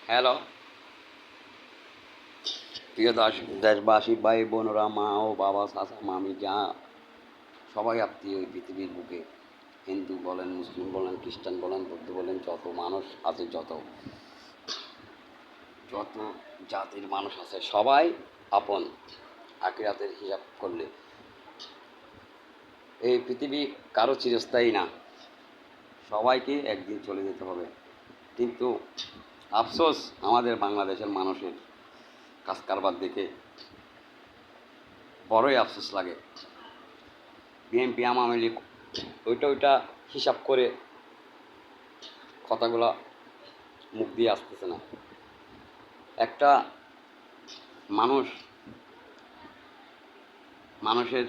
Hello, প্রিয় দেশবাসী, ভাই বোনরা, মা ও বাবা, চাচা, মামি, যা সবাই আত্মীয় এই পৃথিবীর বুকে। হিন্দু বলেন, মুসলিম বলেন, খ্রিস্টান বলেন, বৌদ্ধ বলেন, যত মানুষ আছে, যত যত জাতির মানুষ আছে, সবাই আপন। আখিরাতের হিসাব করলে এই পৃথিবী কারো চিরস্থায়ী না, সবাইকে একদিন চলে যেতে হবে। কিন্তু আফসোস, আমাদের বাংলাদেশের মানুষের কাজ কারবার দেখে বড়ই আফসোস লাগে। বিএনপি, আওয়ামী লীগ ওইটা হিসাব করে কথাগুলো মুখ দিয়ে আসতেছে না। একটা মানুষের